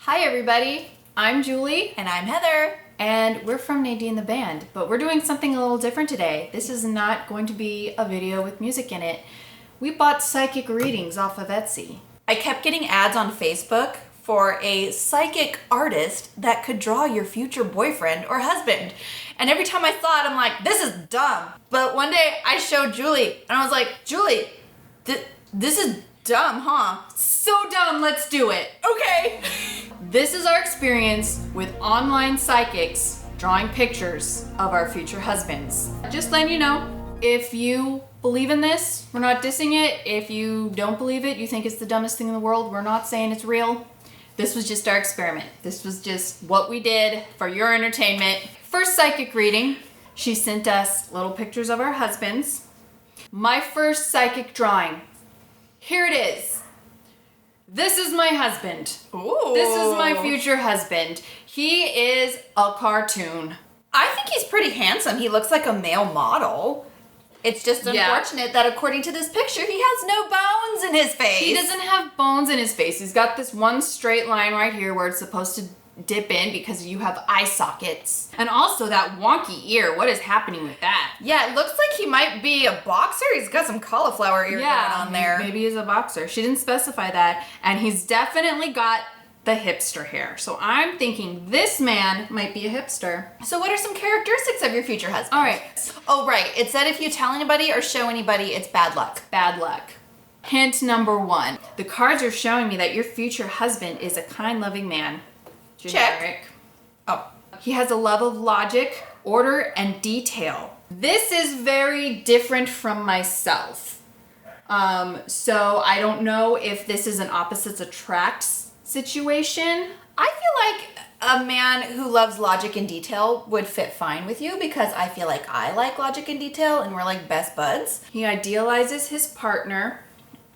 Hi everybody, I'm Julie. And I'm Heather. And we're from Nadine the Band, but we're doing something a little different today. This is not going to be a video with music in it. We bought psychic readings off of Etsy. I kept getting ads on Facebook for a psychic artist that could draw your future boyfriend or husband. And every time I saw it, I'm like, this is dumb. But one day I showed Julie and I was like, Julie, this is dumb, huh? So dumb, let's do it. Okay. This is our experience with online psychics drawing pictures of our future husbands. Just letting you know, if you believe in this, we're not dissing it. If you don't believe it, you think it's the dumbest thing in the world, we're not saying it's real. This was just our experiment. This was just what we did for your entertainment. First psychic reading, she sent us little pictures of our husbands. My first psychic drawing. Here it is. This is my husband. Ooh. This is my future husband. He is a cartoon. I think he's pretty handsome. He looks like a male model. It's just unfortunate that according to this picture, he has no bones in his face. He doesn't have bones in his face. He's got this one straight line right here where it's supposed to dip in because you have eye sockets. And also that wonky ear. What is happening with that? Yeah, it looks like he might be a boxer. He's got some cauliflower ear going on there. Maybe he's a boxer. She didn't specify that. And he's definitely got the hipster hair. So I'm thinking this man might be a hipster. So what are some characteristics of your future husband? All right. Oh, right. It said if you tell anybody or show anybody, it's bad luck. Bad luck. Hint number one. The cards are showing me that your future husband is a kind, loving man. Generic. Check. Oh. He has a love of logic, order, and detail. This is very different from myself. So I don't know if this is an opposites attract situation. I feel like a man who loves logic and detail would fit fine with you because I feel like I like logic and detail and we're like best buds. He idealizes his partner.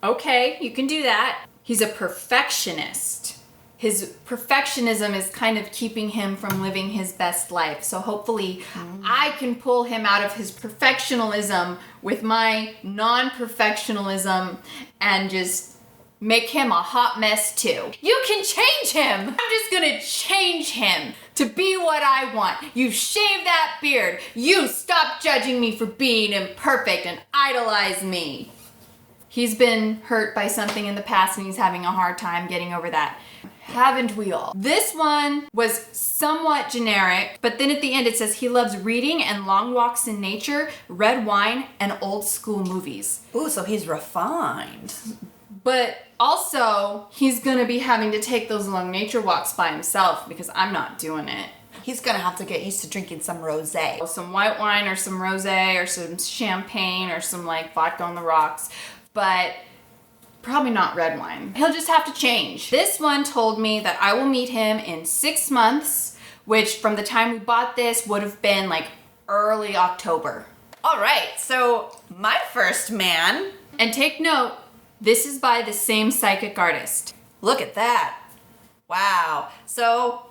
Okay, you can do that. He's a perfectionist. His perfectionism is kind of keeping him from living his best life. So hopefully I can pull him out of his perfectionism with my non-perfectionism and just make him a hot mess too. You can change him. I'm just gonna change him to be what I want. You shave that beard. You stop judging me for being imperfect and idolize me. He's been hurt by something in the past and he's having a hard time getting over that. Haven't we all? This one was somewhat generic, but then at the end it says he loves reading and long walks in nature, red wine, and old school movies. Ooh, so he's refined. But also, he's gonna be having to take those long nature walks by himself because I'm not doing it. He's gonna have to get used to drinking some rosé. Some white wine or some rosé or some champagne or some like vodka on the rocks, but probably not red wine. He'll just have to change. This one told me that I will meet him in 6 months, which from the time we bought this would have been like early October. All right, so my first man. And take note, this is by the same psychic artist. Look at that. Wow. So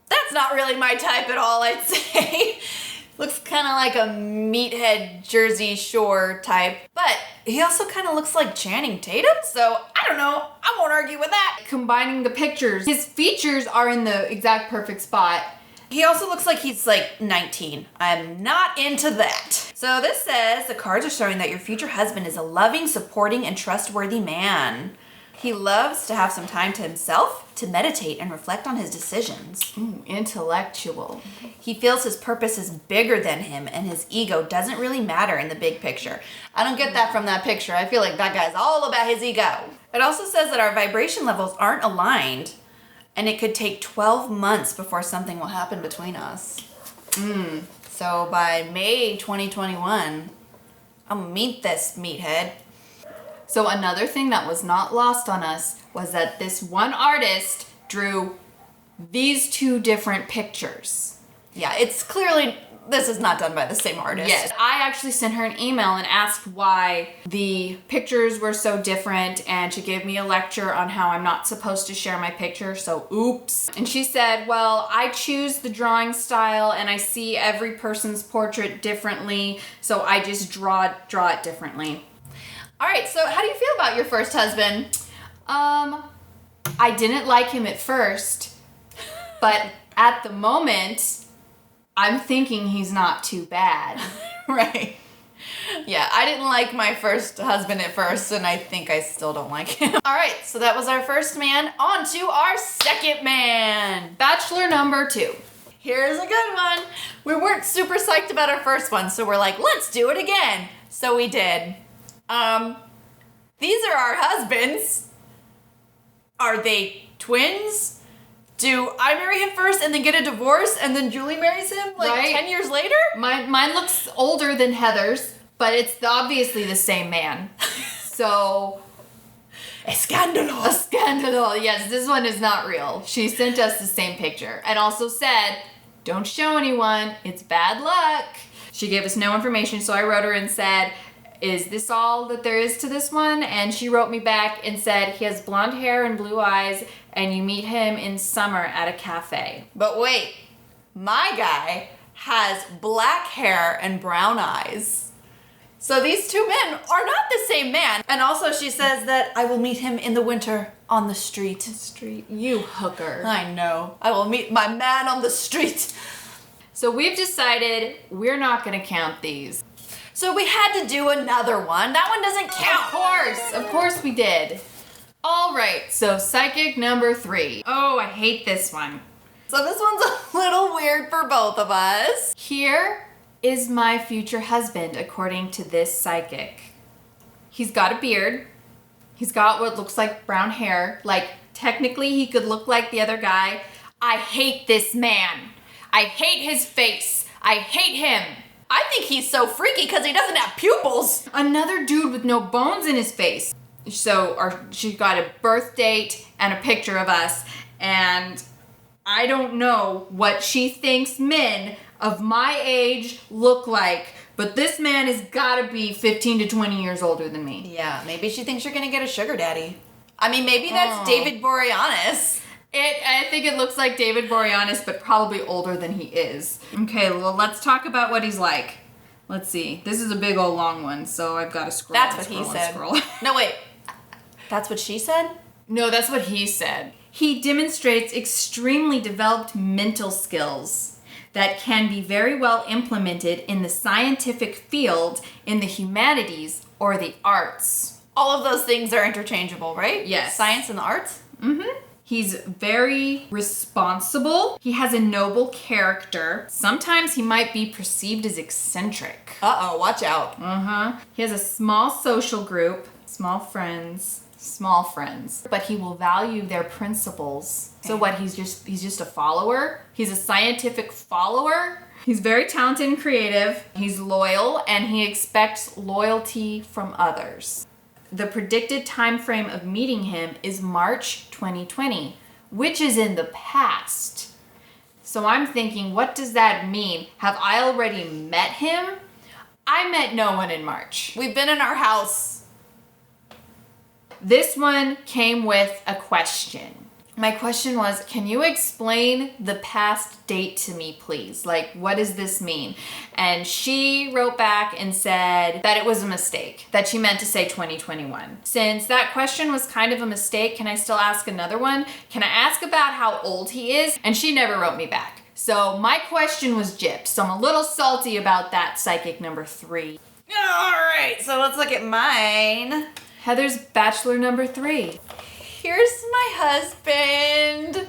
that's not really my type at all, I'd say. Looks kind of like a meathead Jersey Shore type, but he also kind of looks like Channing Tatum, so I don't know. I won't argue with that. Combining the pictures, his features are in the exact perfect spot. He also looks like he's like 19. I'm not into that. So this says the cards are showing that your future husband is a loving, supporting, and trustworthy man. He loves to have some time to himself, to meditate and reflect on his decisions. Ooh, intellectual. He feels his purpose is bigger than him and his ego doesn't really matter in the big picture. I don't get that from that picture. I feel like that guy's all about his ego. It also says that our vibration levels aren't aligned and it could take 12 months before something will happen between us. So by May 2021, I'll meet this meathead. So another thing that was not lost on us was that this one artist drew these two different pictures. Yeah, it's clearly, this is not done by the same artist. Yes, I actually sent her an email and asked why the pictures were so different, and she gave me a lecture on how I'm not supposed to share my picture, so oops. And she said, well, I choose the drawing style and I see every person's portrait differently, so I just draw it differently. All right, so how do you feel about your first husband? I didn't like him at first, but at the moment, I'm thinking he's not too bad. Right. Yeah, I didn't like my first husband at first, and I think I still don't like him. All right, so that was our first man. On to our second man. Bachelor number 2. Here's a good one. We weren't super psyched about our first one, so we're like, let's do it again. So we did. These are our husbands. Are they twins? Do I marry him first and then get a divorce and then Julie marries him like 10 years later? Mine looks older than Heather's, but it's obviously the same man. So... Escandalo. A scandal. Yes, this one is not real. She sent us the same picture and also said, don't show anyone. It's bad luck. She gave us no information, so I wrote her and said, is this all that there is to this one? And she wrote me back and said, he has blonde hair and blue eyes, and you meet him in summer at a cafe. But wait, my guy has black hair and brown eyes. So these two men are not the same man. And also she says that I will meet him in the winter on the street. You hooker. I know. I will meet my man on the street. So we've decided we're not going to count these. So we had to do another one. That one doesn't count. Of course we did. All right, so psychic number 3. Oh, I hate this one. So this one's a little weird for both of us. Here is my future husband, according to this psychic. He's got a beard. He's got what looks like brown hair. Like, technically, he could look like the other guy. I hate this man. I hate his face. I hate him. I think he's so freaky because he doesn't have pupils. Another dude with no bones in his face. So she got a birth date and a picture of us, and I don't know what she thinks men of my age look like, but this man has got to be 15 to 20 years older than me. Yeah, maybe she thinks you're going to get a sugar daddy. I mean, maybe that's David Boreanaz. I think it looks like David Boreanaz, but probably older than he is. Okay, well, let's talk about what he's like. Let's see. This is a big old long one, so I've got to scroll. That's what he said. No, wait. That's what she said? No, that's what he said. He demonstrates extremely developed mental skills that can be very well implemented in the scientific field, in the humanities, or the arts. All of those things are interchangeable, right? Yes. Science and the arts? Mm-hmm. He's very responsible. He has a noble character. Sometimes he might be perceived as eccentric. Uh-oh, watch out. He has a small social group, small friends, but he will value their principles. So what, he's just a follower? He's a scientific follower? He's very talented and creative. He's loyal, and he expects loyalty from others. The predicted time frame of meeting him is March 2020, which is in the past. So I'm thinking, what does that mean? Have I already met him? I met no one in March. We've been in our house. This one came with a question. My question was, can you explain the past date to me, please? Like, what does this mean? And she wrote back and said that it was a mistake, that she meant to say 2021. Since that question was kind of a mistake, can I still ask another one? Can I ask about how old he is? And she never wrote me back. So my question was gypped. So I'm a little salty about that, psychic number 3. All right, so let's look at mine. Heather's bachelor number 3. Here's my husband.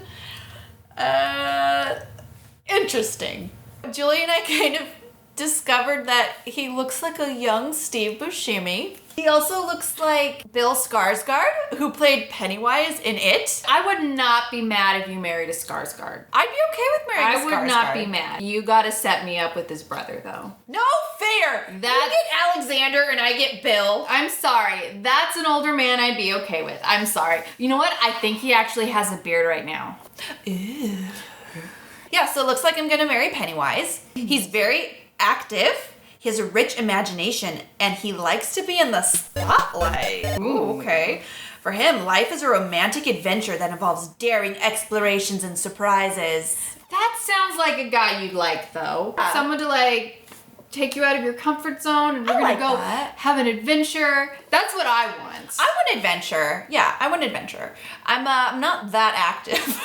Interesting. Julie and I kind of discovered that he looks like a young Steve Buscemi. He also looks like Bill Skarsgård, who played Pennywise in It. I would not be mad if you married a Skarsgård. I'd be okay with marrying a Skarsgård. I would not be mad. You gotta set me up with his brother, though. No fair! You get Alexander and I get Bill. I'm sorry. That's an older man I'd be okay with. I'm sorry. You know what? I think he actually has a beard right now. Ew. Yeah, so it looks like I'm gonna marry Pennywise. He's very active. He has a rich imagination, and he likes to be in the spotlight. Ooh, okay. For him, life is a romantic adventure that involves daring explorations and surprises. That sounds like a guy you'd like, though. Someone to, like, take you out of your comfort zone and we're I gonna like go that. have an adventure. That's what I want. I want adventure. Yeah, I want adventure. I'm not that active.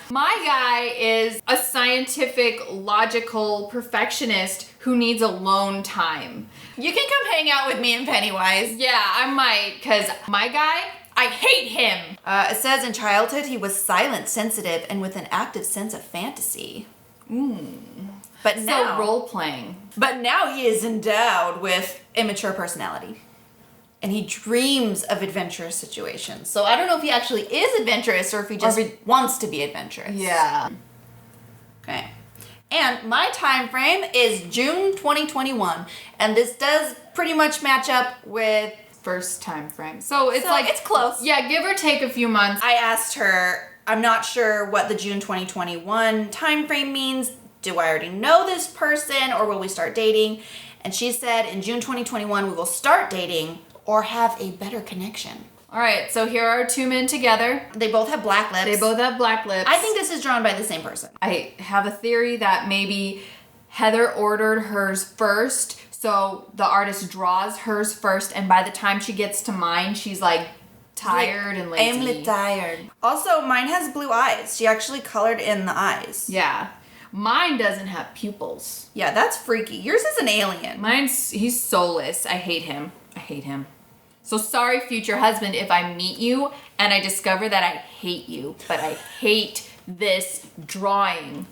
My guy is a scientific, logical perfectionist who needs alone time. You can come hang out with me and Pennywise. Yeah, I might, because my guy, I hate him. It says in childhood he was silent, sensitive, and with an active sense of fantasy. But now, So role playing. But now he is endowed with immature personality. And he dreams of adventurous situations. So I don't know if he actually is adventurous or if he just wants to be adventurous. Yeah. Okay. And my time frame is June 2021. And this does pretty much match up with... First time frame. So it's like... It's close. Yeah, give or take a few months. I asked her, I'm not sure what the June 2021 time frame means. Do I already know this person or will we start dating? And she said in June 2021 we will start dating or have a better connection. All right, so here are two men together. They both have black lips. They both have black lips. I think this is drawn by the same person. I have a theory that maybe Heather ordered hers first, so the artist draws hers first, and by the time she gets to mine, she's like tired and lazy. I'm a little tired. Also, mine has blue eyes. She actually colored in the eyes. Yeah. Mine doesn't have pupils. Yeah, that's freaky. Yours is an alien. He's soulless. I hate him. So sorry, future husband, if I meet you and I discover that I hate you, but I hate this drawing.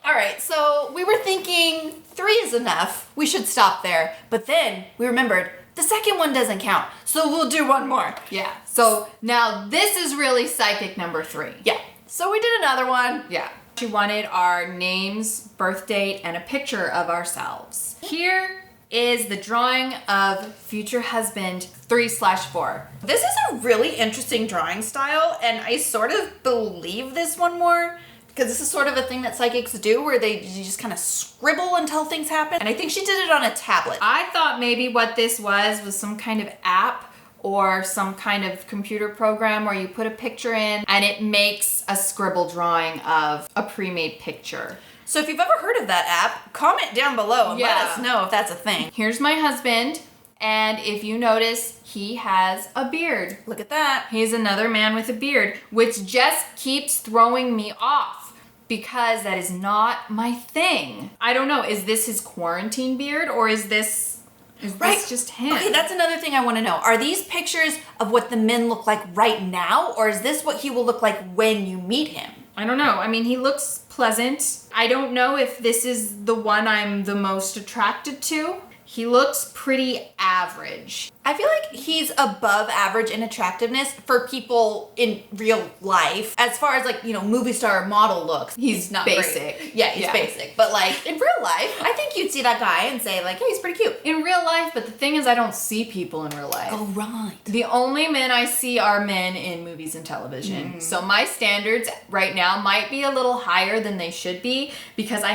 All right, so we were thinking 3 is enough. We should stop there. But then we remembered the second one doesn't count. So we'll do one more. Yeah. So now this is really psychic number 3. Yeah. So we did another one. Yeah. She wanted our names, birth date, and a picture of ourselves. Here is the drawing of future husband 3/4. This is a really interesting drawing style, and I sort of believe this one more because this is sort of a thing that psychics do where you just kind of scribble until things happen. And I think she did it on a tablet. I thought maybe what this was some kind of app or some kind of computer program where you put a picture in and it makes a scribble drawing of a pre-made picture. So if you've ever heard of that app, comment down below and let Yeah. us know if that's a thing. Here's my husband, and if you notice, he has a beard. Look at that. He's another man with a beard, which just keeps throwing me off because that is not my thing. I don't know, is this his quarantine beard or is this just him? Okay, that's another thing I want to know. Are these pictures of what the men look like right now, or is this what he will look like when you meet him? I don't know. I mean, he looks pleasant. I don't know if this is the one I'm the most attracted to. He looks pretty average. I feel like he's above average in attractiveness for people in real life. As far as like, movie star model looks, he's not basic. great. Yeah, he's basic. But like in real life, I think you'd see that guy and say like, hey, he's pretty cute. In real life, but the thing is I don't see people in real life. Oh, right. The only men I see are men in movies and television. So my standards right now might be a little higher than they should be because I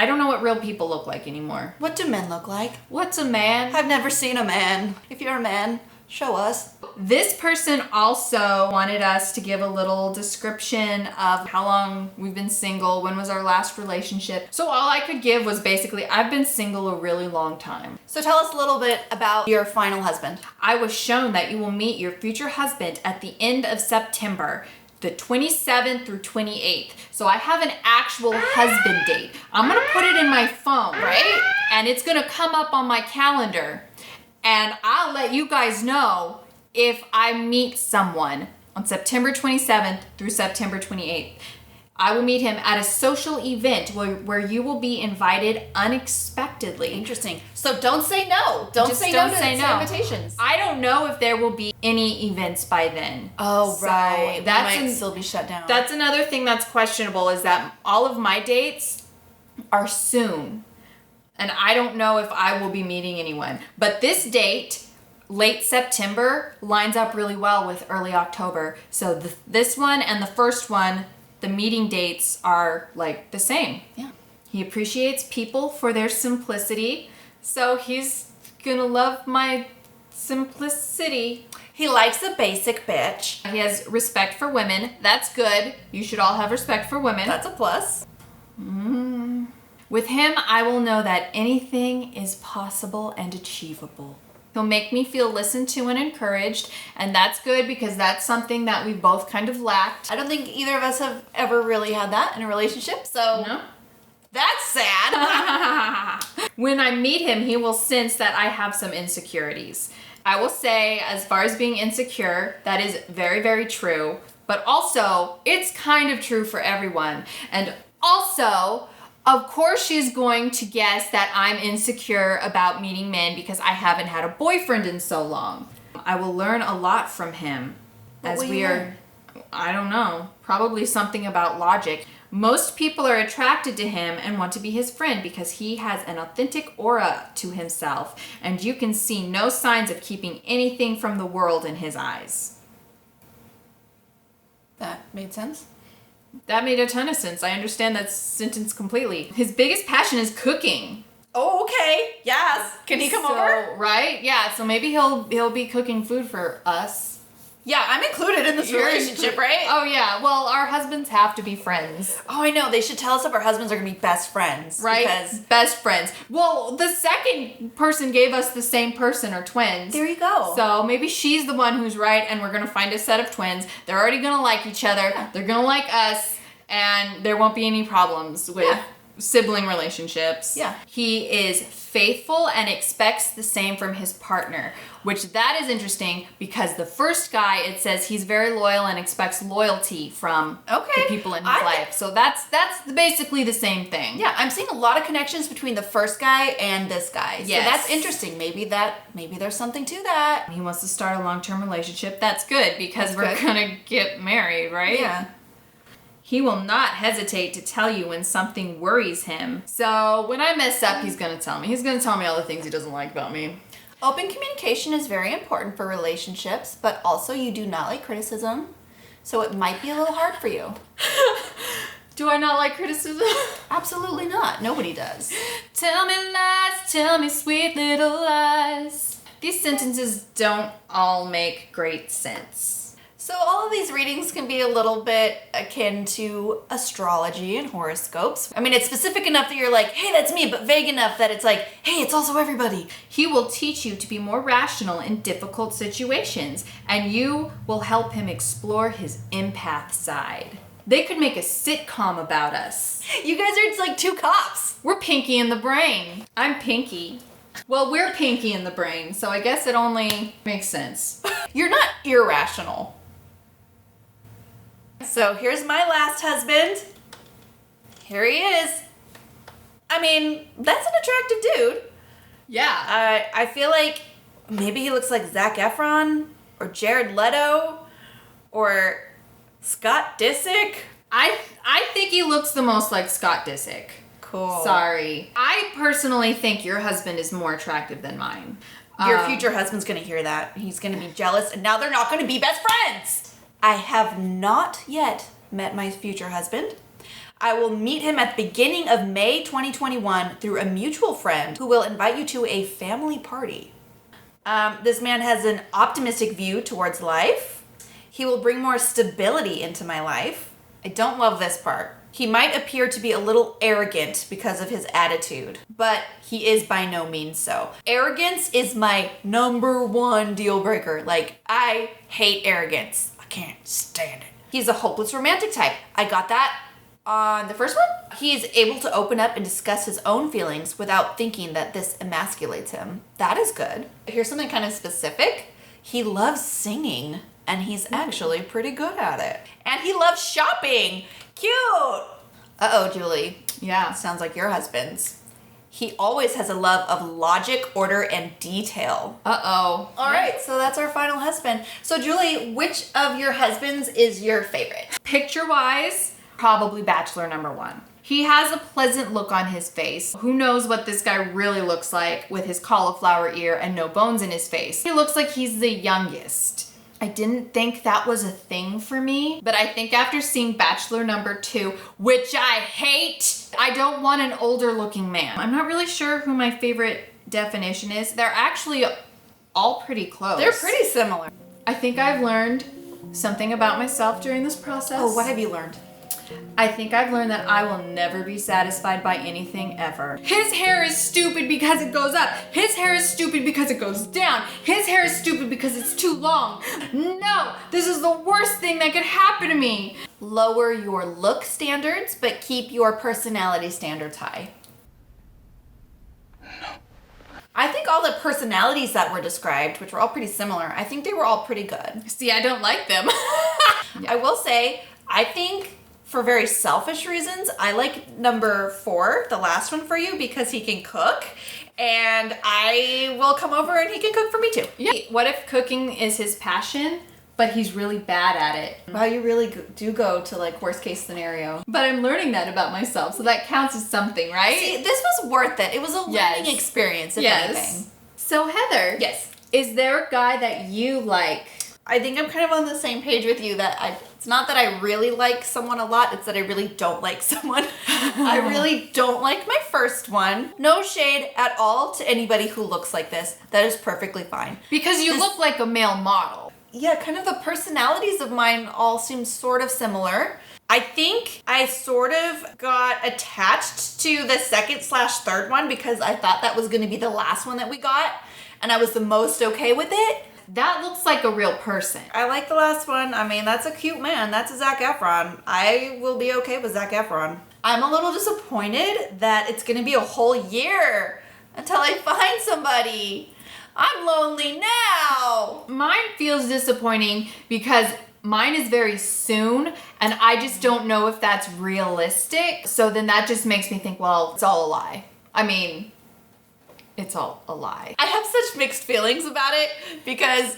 don't know what real people look like anymore. What do men look like? What's a man? I've never seen a man. If you're a man, show us. This person also wanted us to give a little description of how long we've been single, when was our last relationship. So all I could give was basically, I've been single a really long time. So tell us a little bit about your final husband. I was shown that you will meet your future husband at the end of September, the 27th through 28th. So I have an actual husband date. I'm gonna put it in my phone, right? And it's gonna come up on my calendar. And I'll let you guys know if I meet someone on September 27th through September 28th. I will meet him at a social event where you will be invited unexpectedly. Interesting. So don't say no. Don't say no to invitations. I don't know if there will be any events by then. Oh, right. That might still be shut down. That's another thing that's questionable is that all of my dates are soon. And I don't know if I will be meeting anyone. But this date, late September, lines up really well with early October. So this one and the first one, the meeting dates are like the same. Yeah. He appreciates people for their simplicity. So he's gonna love my simplicity. He likes a basic bitch. He has respect for women. That's good. You should all have respect for women. That's a plus. With him, I will know that anything is possible and achievable. He'll make me feel listened to and encouraged, and that's good because that's something that we both kind of lacked. I don't think either of us have ever really had that in a relationship, so No? that's sad. When I meet him, he will sense that I have some insecurities. I will say, as far as being insecure, that is very, very true. But also, it's kind of true for everyone. And also, of course she's going to guess that I'm insecure about meeting men because I haven't had a boyfriend in so long. I will learn a lot from him as we are, I don't know, probably something about logic. Most people are attracted to him and want to be his friend because he has an authentic aura to himself, and you can see no signs of keeping anything from the world in his eyes. That made sense. That made a ton of sense. I understand that sentence completely. His biggest passion is cooking. Oh, okay. Yes. Can he come over? Right? Yeah. So maybe he'll be cooking food for us. Yeah, I'm included in this relationship, right? Oh yeah. Well, our husbands have to be friends. Oh, I know. They should tell us if our husbands are gonna be best friends. Right? Because best friends. Well, the second person gave us the same person or twins. there you go. So maybe she's the one who's right, and we're gonna find a set of twins. They're already gonna like each other. They're gonna like us, and there won't be any problems with sibling relationships. Yeah. He is faithful and expects the same from his partner, which that is interesting because the first guy, it says he's very loyal and expects loyalty from the people in his life. So that's basically the same thing. Yeah, I'm seeing a lot of connections between the first guy and this guy. Yes. So that's interesting. Maybe there's something to that. He wants to start a long-term relationship. That's good because That's we're gonna get married, right? Yeah. He will not hesitate to tell you when something worries him. So when I mess up, he's gonna tell me. He's gonna tell me all the things he doesn't like about me. Open communication is very important for relationships, but also you do not like criticism, so it might be a little hard for you. Do I not like criticism? Absolutely not. Nobody does. Tell me lies, tell me sweet little lies. These sentences don't all make great sense. So all of these readings can be a little bit akin to astrology and horoscopes. I mean, it's specific enough that you're like, hey, that's me, but vague enough that it's like, hey, it's also everybody. He will teach you to be more rational in difficult situations, and you will help him explore his empath side. They could make a sitcom about us. You guys are like two cops. We're Pinky in the Brain. I'm Pinky. Well, we're Pinky in the Brain, so I guess it only makes sense. You're not irrational. So here's my last husband. Here he is. I mean, that's an attractive dude. Yeah. I feel like maybe he looks like Zac Efron or Jared Leto or Scott Disick. I think he looks the most like Scott Disick. Cool. Sorry. I personally think your husband is more attractive than mine. Your future husband's gonna hear that. He's gonna be jealous, and now they're not gonna be best friends. I have not yet met my future husband. I will meet him at the beginning of May 2021 through a mutual friend who will invite you to a family party. This man has an optimistic view towards life. He will bring more stability into my life. I don't love this part. He might appear to be a little arrogant because of his attitude, but he is by no means so. Arrogance is my number one deal breaker. Like, I hate arrogance. I can't stand it. He's a hopeless romantic type. I got that on the first one. He's able to open up and discuss his own feelings without thinking that this emasculates him. That is good. Here's something kind of specific. He loves singing, and he's actually pretty good at it. And he loves shopping. Cute. Uh-oh, Julie. Yeah. Sounds like your husband's. He always has a love of logic, order, and detail. Uh-oh. All right, so that's our final husband. So, Julie, which of your husbands is your favorite? Picture-wise, probably bachelor number one. He has a pleasant look on his face. Who knows what this guy really looks like with his cauliflower ear and no bones in his face. He looks like he's the youngest. I didn't think that was a thing for me, but I think after seeing Bachelor number 2, which I hate, I don't want an older looking man. I'm not really sure who my favorite definition is. They're actually all pretty close. They're pretty similar. I think I've learned something about myself during this process. Oh, what have you learned? I think I've learned that I will never be satisfied by anything ever. His hair is stupid because it goes up. His hair is stupid because it goes down. His hair is stupid because it's too long. No, this is the worst thing that could happen to me. Lower your look standards, but keep your personality standards high. I think all the personalities that were described, which were all pretty similar, I think they were all pretty good. See, I don't like them. I will say, I think for very selfish reasons, I like number 4, the last one for you, because he can cook. And I will come over and he can cook for me too. Yeah. What if cooking is his passion, but he's really bad at it? Wow, you really do go to like worst case scenario. But I'm learning that about myself, so that counts as something, right? See, this was worth it. It was a learning experience, if anything. So Heather, Yes. is there a guy that you like? I think I'm kind of on the same page with you that it's not that I really like someone a lot, it's that I really don't like someone. I really don't like my first one. No shade at all to anybody who looks like this. That is perfectly fine. Because you look like a male model. Yeah, kind of the personalities of mine all seem sort of similar. I think I sort of got attached to the second/third one because I thought that was going to be the last one that we got, and I was the most okay with it. That looks like a real person. I like the last one. I mean, that's a cute man. That's a Zac Efron. I will be okay with Zac Efron. I'm a little disappointed that it's going to be a whole year until I find somebody. I'm lonely now. Mine feels disappointing because mine is very soon, and I just don't know if that's realistic. So then that just makes me think, well, it's all a lie. I mean, it's all a lie. I have such mixed feelings about it because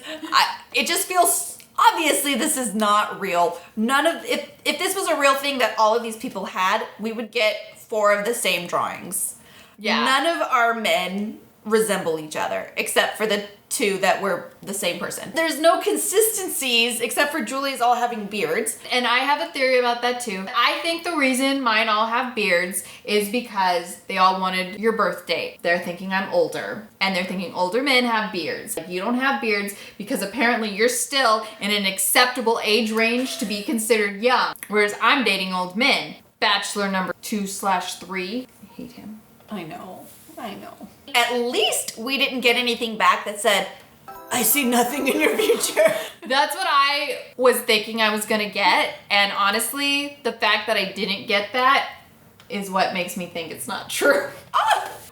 it just feels, obviously this is not real. If this was a real thing that all of these people had, we would get 4 of the same drawings. Yeah. None of our men resemble each other except for the 2 that were the same person. There's no consistencies except for Julie's all having beards. And I have a theory about that too. I think the reason mine all have beards is because they all wanted your birth date. They're thinking I'm older, and they're thinking older men have beards. You don't have beards because apparently you're still in an acceptable age range to be considered young, whereas I'm dating old men. Bachelor number 2/3. I hate him. I know. At least we didn't get anything back that said, I see nothing in your future. That's what I was thinking I was gonna get, and honestly, the fact that I didn't get that is what makes me think it's not true.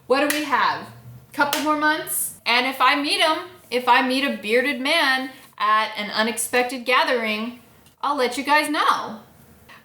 What do we have? Couple more months? And if I meet a bearded man at an unexpected gathering, I'll let you guys know.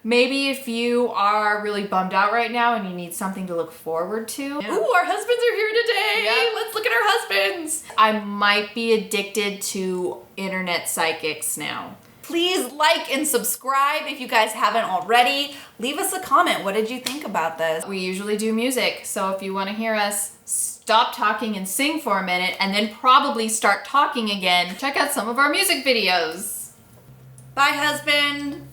Maybe if you are really bummed out right now and you need something to look forward to. Ooh, our husbands are here today. Yep. Let's look at our husbands. I might be addicted to internet psychics now. Please like and subscribe if you guys haven't already. Leave us a comment. What did you think about this? We usually do music, so if you want to hear us stop talking and sing for a minute and then probably start talking again, check out some of our music videos. Bye, husband.